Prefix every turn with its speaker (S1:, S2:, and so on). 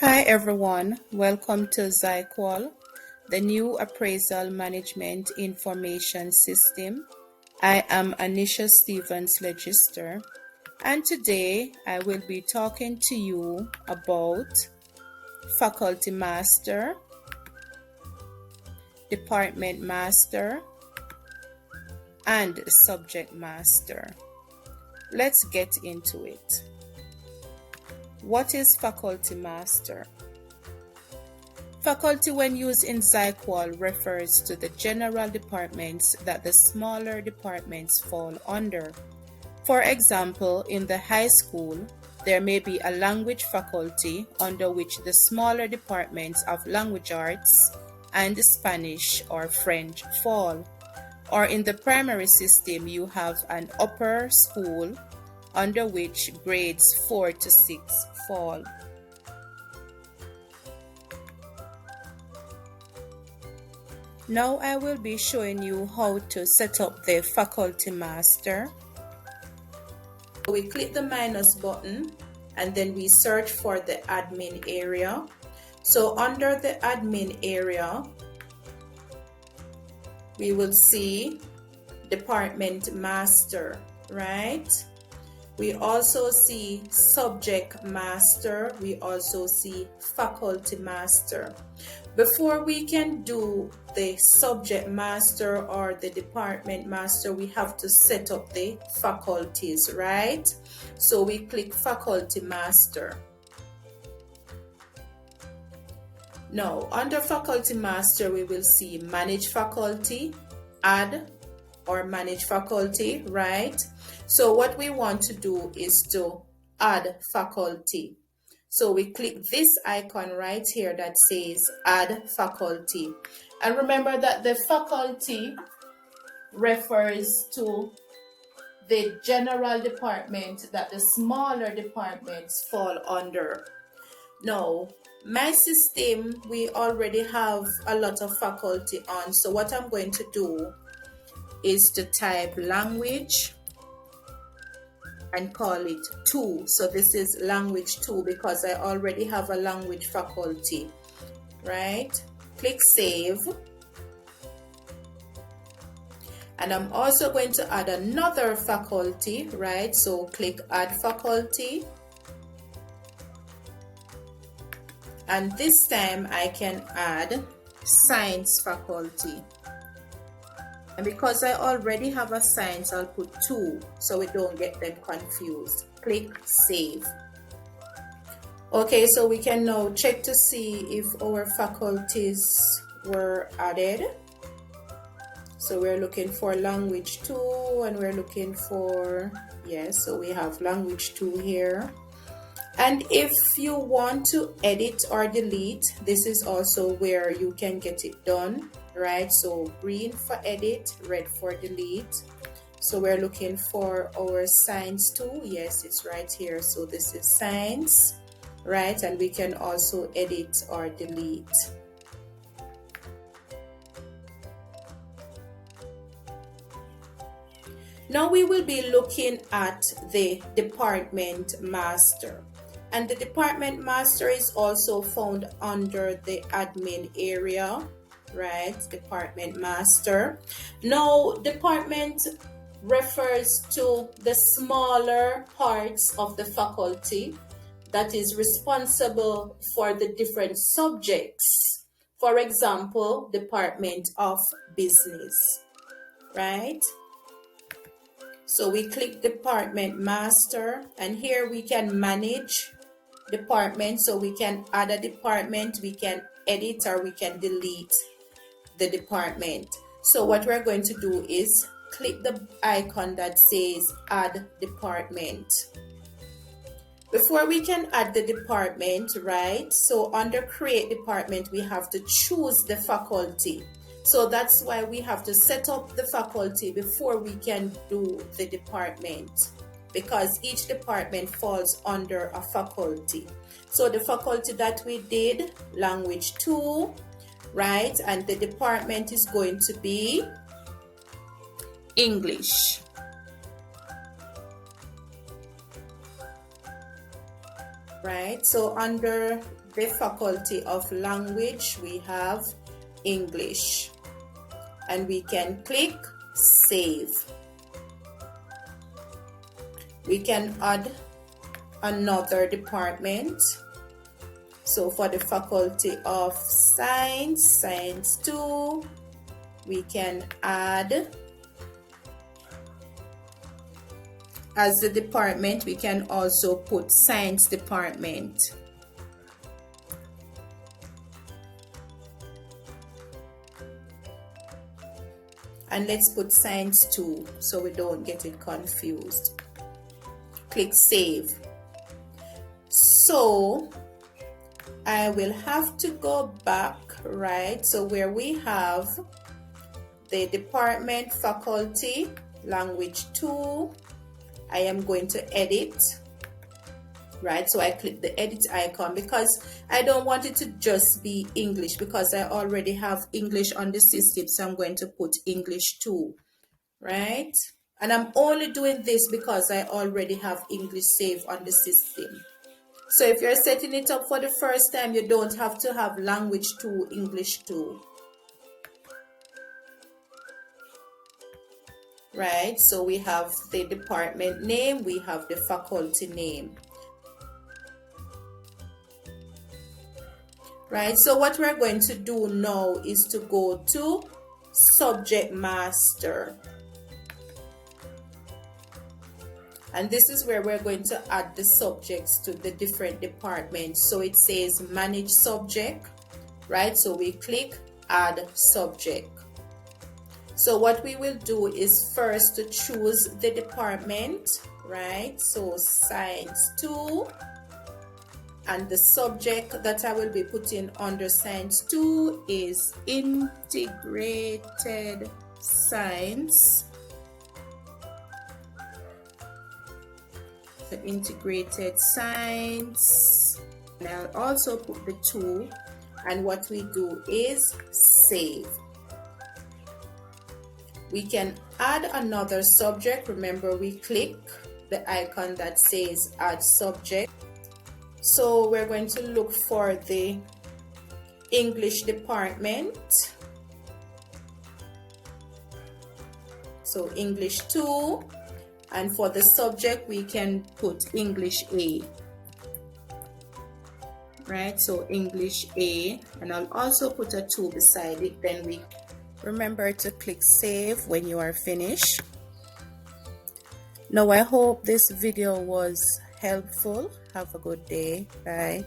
S1: Hi everyone, welcome to ZyQual, the new appraisal management information system. I am Anisha Stevens Legister, and today I will be talking to you about Faculty Master, Department Master, and Subject Master. Let's get into it. What is Faculty Master? Faculty, when used in ZyQual, refers to the general departments that the smaller departments fall under. For example, in the high school, there may be a language faculty under which the smaller departments of language arts and Spanish or French fall. Or in the primary system, you have an upper school under which grades 4 to 6 fall. Now I will be showing you how to set up the Faculty Master. We click the minus button and then we search for the admin area. So under the admin area, we will see Department Master, right? We also see Subject Master. We also see Faculty Master. Before we can do the Subject Master or the Department Master, we have to set up the faculties, right? So we click Faculty Master. Now, under Faculty Master, we will see Manage Faculty, Add or Manage Faculty, right? So what we want to do is to add faculty. So we click this icon right here that says Add Faculty. And remember that the faculty refers to the general department that the smaller departments fall under. Now, my system, we already have a lot of faculty on. So what I'm going to do is to type language and call it 2. So this is language 2 because I already have a language faculty, right? Click save. And I'm also going to add another faculty, right? So click add faculty. And this time I can add science faculty. And because I already have a science, I'll put 2 so we don't get them confused. Click save. Okay, so we can now check to see if our faculties were added. So we're looking for language 2 and we're looking for, yes, so we have language 2 here. And if you want to edit or delete, this is also where you can get it done, right? So green for edit, red for delete. So we're looking for our science 2. Yes, it's right here. So this is science, right? And we can also edit or delete. Now we will be looking at the Department Master. And the Department Master is also found under the admin area, right? Department Master. Now, department refers to the smaller parts of the faculty that is responsible for the different subjects. For example, Department of Business, right? So we click Department Master, and here we can manage department. So we can add a department, we can edit or we can delete the department. So what we're going to do is click the icon that says Add Department. Before we can add the department, right? So under Create Department, we have to choose the faculty. So that's why we have to set up the faculty before we can do the department, because each department falls under a faculty. So the faculty that we did, language 2, right? And the department is going to be English. Right? So under the Faculty of Language, we have English, and we can click Save. We can add another department. So for the Faculty of Science, Science 2, we can add as the department, we can also put Science Department. And let's put Science 2 so we don't get it confused. Click Save. So I will have to go back, right? So where we have the department, Faculty, Language 2, I am going to edit, right? So I click the edit icon because I don't want it to just be English, because I already have English on the system. So I'm going to put English 2, right? And I'm only doing this because I already have English saved on the system. So if you're setting it up for the first time, you don't have to have Language 2, English 2. Right, so we have the department name, we have the faculty name. Right, so what we're going to do now is to go to Subject Master. And this is where we're going to add the subjects to the different departments. So it says Manage Subject, right? So we click Add Subject. So what we will do is first to choose the department, right? So Science 2, and the subject that I will be putting under Science 2 is Integrated Science. The Integrated Science. And I'll also put the 2, and what we do is save. We can add another subject. Remember, we click the icon that says Add Subject. So we're going to look for the English department. So English 2. And for the subject, we can put English A. Right, so English A. And I'll also put a 2 beside it. Then we remember to click Save when you are finished. Now I hope this video was helpful. Have a good day. Bye.